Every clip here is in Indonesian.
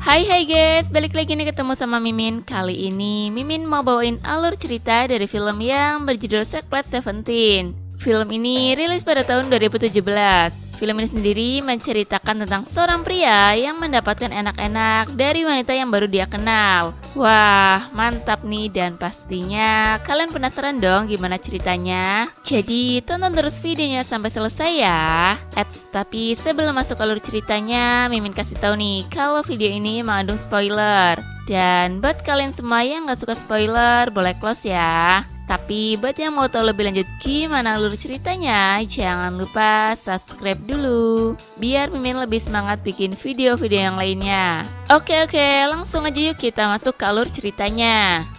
Hai guys, balik lagi nih ketemu sama Mimin. Kali ini Mimin mau bawain alur cerita dari film yang berjudul Secret Seventeen. Film ini rilis pada tahun 2017. Film ini sendiri menceritakan tentang seorang pria yang mendapatkan enak-enak dari wanita yang baru dia kenal. Wah, mantap nih, dan pastinya kalian penasaran dong gimana ceritanya? Jadi tonton terus videonya sampai selesai ya. Tapi sebelum masuk alur ceritanya, Mimin kasih tahu nih kalau video ini mengandung spoiler. Dan buat kalian semua yang gak suka spoiler, boleh close ya. Tapi buat yang mau tahu lebih lanjut gimana alur ceritanya, jangan lupa subscribe dulu biar Mimin lebih semangat bikin video-video yang lainnya. Oke, langsung aja yuk kita masuk ke alur ceritanya.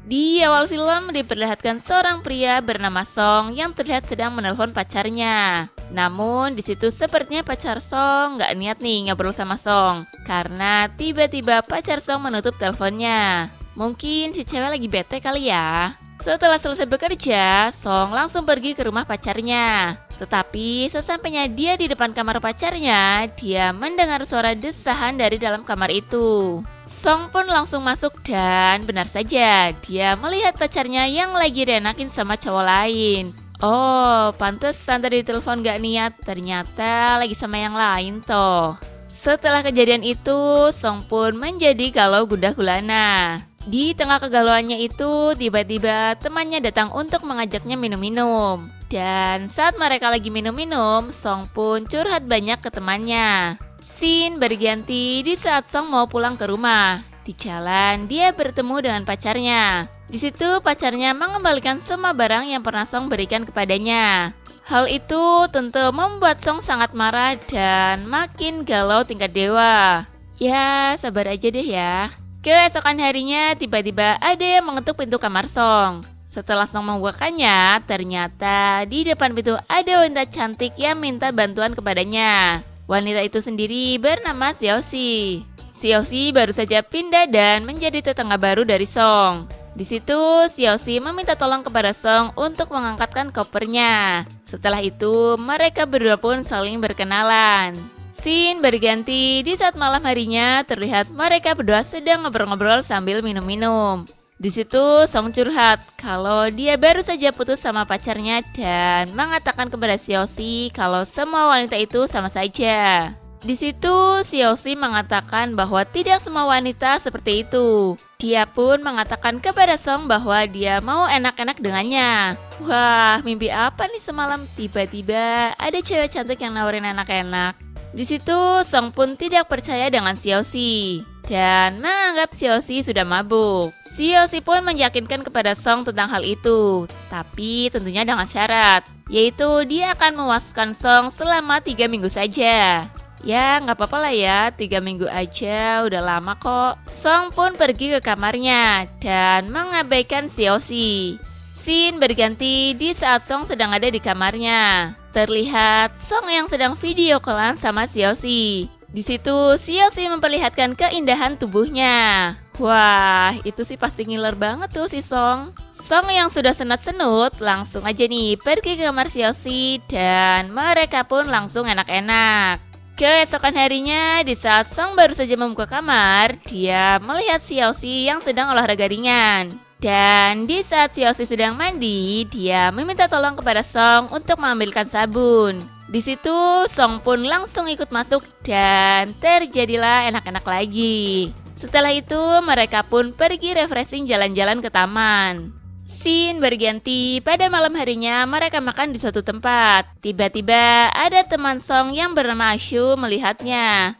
Di awal film diperlihatkan seorang pria bernama Song yang terlihat sedang menelpon pacarnya. Namun di situ sepertinya pacar Song nggak niat nih ngobrol sama Song karena tiba-tiba pacar Song menutup teleponnya. Mungkin si cewek lagi bete kali ya. Setelah selesai bekerja, Song langsung pergi ke rumah pacarnya. Tetapi sesampainya dia di depan kamar pacarnya, dia mendengar suara desahan dari dalam kamar itu. Song pun langsung masuk dan benar saja dia melihat pacarnya yang lagi dienakin sama cowok lain. Oh, pantesan tadi telepon gak niat, ternyata lagi sama yang lain toh. Setelah kejadian itu, Song pun menjadi galau gundah gulana. Di tengah kegalauannya itu, tiba-tiba temannya datang untuk mengajaknya minum-minum. Dan saat mereka lagi minum-minum, Song pun curhat banyak ke temannya. Scene berganti di saat Song mau pulang ke rumah. Di jalan, dia bertemu dengan pacarnya. Di situ pacarnya mengembalikan semua barang yang pernah Song berikan kepadanya. Hal itu tentu membuat Song sangat marah dan makin galau tingkat dewa. Ya, sabar aja deh ya. Keesokan harinya, tiba-tiba ada yang mengetuk pintu kamar Song. Setelah Song membukakannya, ternyata di depan pintu ada wanita cantik yang minta bantuan kepadanya. Wanita itu sendiri bernama Xiaoxi. Xiaoxi baru saja pindah dan menjadi tetangga baru dari Song. Di situ, Xiaoxi meminta tolong kepada Song untuk mengangkatkan kopernya. Setelah itu, mereka berdua pun saling berkenalan. Scene berganti di saat malam harinya terlihat mereka berdua sedang ngobrol-ngobrol sambil minum-minum. Di situ Song curhat kalau dia baru saja putus sama pacarnya dan mengatakan kepada Xiaoxi kalau semua wanita itu sama saja. Di situ Xiaoxi mengatakan bahwa tidak semua wanita seperti itu. Dia pun mengatakan kepada Song bahwa dia mau enak-enak dengannya. Wah, mimpi apa nih semalam? Tiba-tiba ada cewek cantik yang nawarin enak-enak. Di situ Song pun tidak percaya dengan Xiaoxi dan menganggap Xiaoxi sudah mabuk. Xiaoxi pun meyakinkan kepada Song tentang hal itu, tapi tentunya dengan syarat, yaitu dia akan memuaskan Song selama 3 minggu saja. Ya, nggak apa-apa lah ya, 3 minggu aja, udah lama kok. Song pun pergi ke kamarnya dan mengabaikan Xiaoxi. Scene berganti di saat Song sedang ada di kamarnya. Terlihat Song yang sedang video callan sama Xiaoxi. Di situ Xiaoxi memperlihatkan keindahan tubuhnya. Wah, itu sih pasti ngiler banget tuh si Song. Song yang sudah senut-senut langsung aja nih pergi ke kamar Xiaoxi dan mereka pun langsung enak-enak. Keesokan harinya, di saat Song baru saja membuka kamar, dia melihat Xiaoxi yang sedang olahraga ringan. Dan di saat Xiaoxi sedang mandi, dia meminta tolong kepada Song untuk mengambilkan sabun. Di situ Song pun langsung ikut masuk dan terjadilah enak-enak lagi. Setelah itu mereka pun pergi refreshing jalan-jalan ke taman. Scene berganti pada malam harinya mereka makan di suatu tempat. Tiba-tiba ada teman Song yang bernama Ashu melihatnya.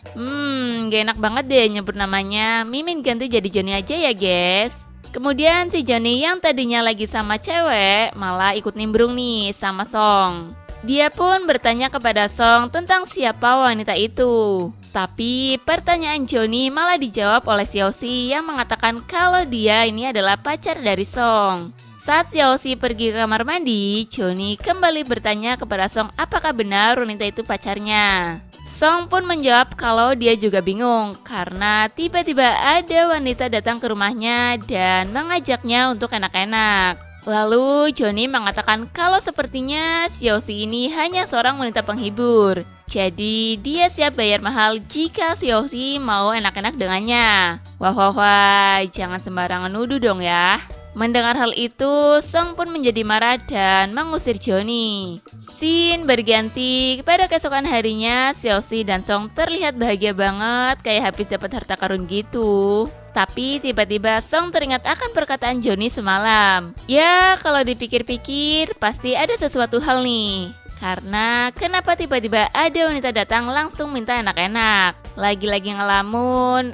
Gak enak banget deh nyebut namanya. Mimin ganti jadi Johnny aja ya guys. Kemudian si Johnny yang tadinya lagi sama cewek malah ikut nimbrung nih sama Song. Dia pun bertanya kepada Song tentang siapa wanita itu. Tapi pertanyaan Johnny malah dijawab oleh Xiaoxi yang mengatakan kalau dia ini adalah pacar dari Song. Saat Xiaoxi pergi ke kamar mandi, Johnny kembali bertanya kepada Song apakah benar wanita itu pacarnya. Song pun menjawab kalau dia juga bingung karena tiba-tiba ada wanita datang ke rumahnya dan mengajaknya untuk enak-enak. Lalu Johnny mengatakan kalau sepertinya Xiaoxi ini hanya seorang wanita penghibur. Jadi dia siap bayar mahal jika Xiaoxi mau enak-enak dengannya. Wah, jangan sembarangan nuduh dong ya. Mendengar hal itu, Song pun menjadi marah dan mengusir Johnny. Scene berganti pada keesokan harinya, Xiaoxi dan Song terlihat bahagia banget kayak habis dapat harta karun gitu. Tapi tiba-tiba Song teringat akan perkataan Johnny semalam. Ya, kalau dipikir-pikir pasti ada sesuatu hal nih. Karena kenapa tiba-tiba ada wanita datang langsung minta enak-enak. Lagi-lagi ngelamun,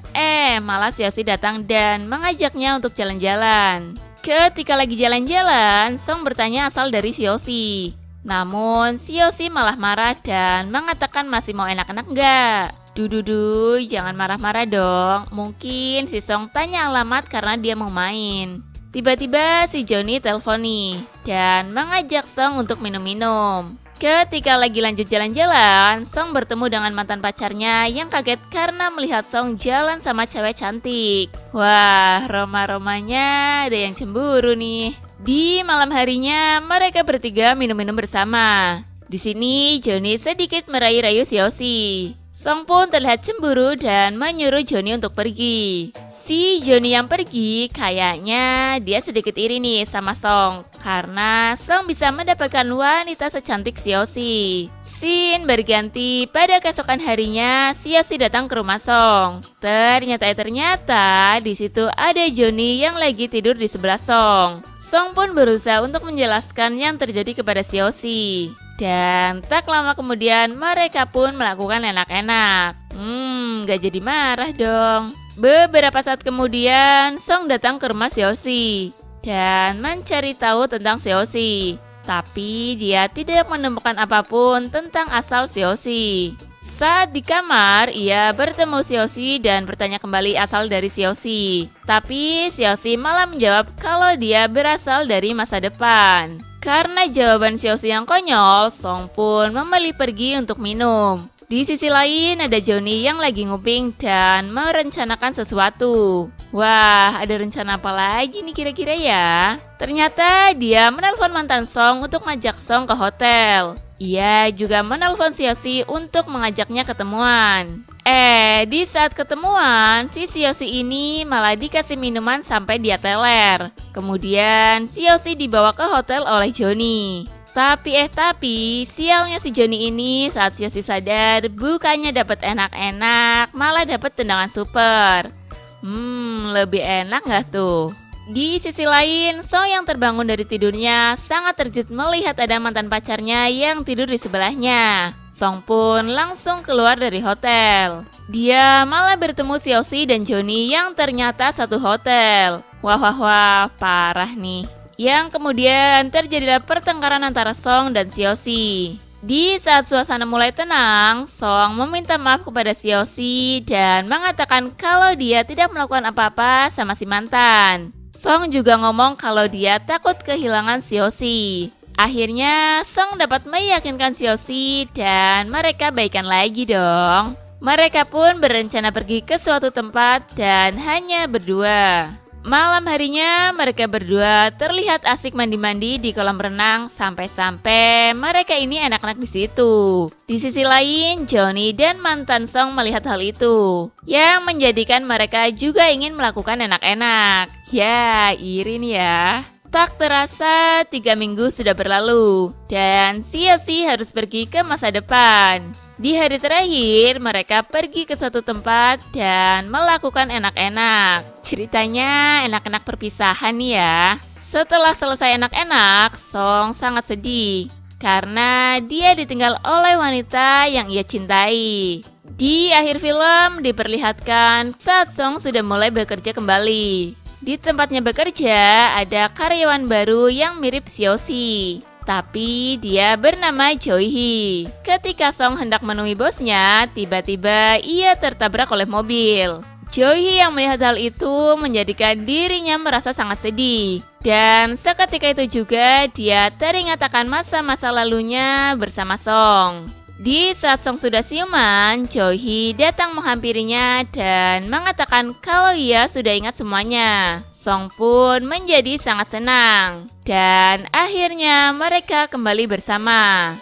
malah Xiaoxi datang dan mengajaknya untuk jalan-jalan. Ketika lagi jalan-jalan, Song bertanya asal dari Xiaoxi. Namun Xiaoxi malah marah dan mengatakan masih mau enak-enak enggak. Dududu, jangan marah-marah dong. Mungkin si Song tanya alamat karena dia mau main. Tiba-tiba si Johnny telepon nih dan mengajak Song untuk minum-minum. Ketika lagi lanjut jalan-jalan, Song bertemu dengan mantan pacarnya yang kaget karena melihat Song jalan sama cewek cantik. Wah, Roma-romanya ada yang cemburu nih. Di malam harinya, mereka bertiga minum-minum bersama. Di sini, Johnny sedikit merayu-rayu Xiaoxi. Song pun terlihat cemburu dan menyuruh Johnny untuk pergi. Si Johnny yang pergi, kayaknya dia sedikit iri nih sama Song. Karena Song bisa mendapatkan wanita secantik Xiaoxi. Scene berganti pada keesokan harinya, Xiaoxi datang ke rumah Song. Ternyata di situ ada Johnny yang lagi tidur di sebelah Song. Song pun berusaha untuk menjelaskan yang terjadi kepada Xiaoxi. Dan tak lama kemudian mereka pun melakukan enak-enak. Gak jadi marah dong. Beberapa saat kemudian Song datang ke rumah Xiaoxi dan mencari tahu tentang Xiaoxi. Tapi dia tidak menemukan apapun tentang asal Xiaoxi. Saat di kamar, ia bertemu Xiaoxi dan bertanya kembali asal dari Xiaoxi. Tapi Xiaoxi malah menjawab kalau dia berasal dari masa depan. Karena jawaban Xiaoxi yang konyol, Song pun memilih pergi untuk minum. Di sisi lain ada Johnny yang lagi nguping dan merencanakan sesuatu. Wah, ada rencana apa lagi nih kira-kira ya? Ternyata dia menelpon mantan Song untuk ngajak Song ke hotel. Ia juga menelpon Xiaoxi untuk mengajaknya ketemuan. Di saat ketemuan, si Xiaoxi ini malah dikasih minuman sampai dia teler. Kemudian Xiaoxi dibawa ke hotel oleh Johnny. Tapi sialnya si Johnny ini saat Xiaoxi sadar bukannya dapat enak-enak, malah dapat tendangan super. Lebih enak nggak tuh? Di sisi lain, Song yang terbangun dari tidurnya sangat terkejut melihat ada mantan pacarnya yang tidur di sebelahnya. Song pun langsung keluar dari hotel. Dia malah bertemu Xiaoxi dan Johnny yang ternyata satu hotel. Wah, parah nih. Yang kemudian terjadilah pertengkaran antara Song dan Xiaoxi. Di saat suasana mulai tenang, Song meminta maaf kepada Xiaoxi dan mengatakan kalau dia tidak melakukan apa-apa sama si mantan. Song juga ngomong kalau dia takut kehilangan Xiaoxi. Akhirnya, Song dapat meyakinkan Xiaoxi dan mereka baikan lagi dong. Mereka pun berencana pergi ke suatu tempat dan hanya berdua. Malam harinya, mereka berdua terlihat asik mandi-mandi di kolam renang sampai-sampai mereka ini enak-enak di situ. Di sisi lain, Johnny dan mantan Song melihat hal itu, yang menjadikan mereka juga ingin melakukan enak-enak. Ya, iri nih ya. Tak terasa 3 minggu sudah berlalu dan Xiaoxi harus pergi ke masa depan. Di hari terakhir mereka pergi ke suatu tempat dan melakukan enak-enak. Ceritanya enak-enak perpisahan nih ya. Setelah selesai enak-enak, Song sangat sedih karena dia ditinggal oleh wanita yang ia cintai. Di akhir film diperlihatkan saat Song sudah mulai bekerja kembali. Di tempatnya bekerja, ada karyawan baru yang mirip Xiaoxi. Tapi dia bernama Joyhi. Ketika Song hendak menemui bosnya, tiba-tiba ia tertabrak oleh mobil. Joyhi yang melihat hal itu menjadikan dirinya merasa sangat sedih. Dan seketika itu juga dia teringat akan masa-masa lalunya bersama Song. Di saat Song sudah siuman, Joyhi datang menghampirinya dan mengatakan kalau ia sudah ingat semuanya. Song pun menjadi sangat senang. Dan akhirnya mereka kembali bersama.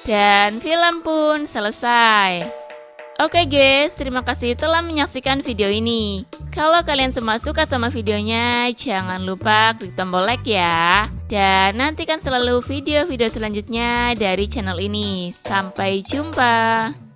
Dan film pun selesai. Oke guys, terima kasih telah menyaksikan video ini. Kalau kalian semua suka sama videonya, jangan lupa klik tombol like ya. Dan nantikan selalu video-video selanjutnya dari channel ini. Sampai jumpa.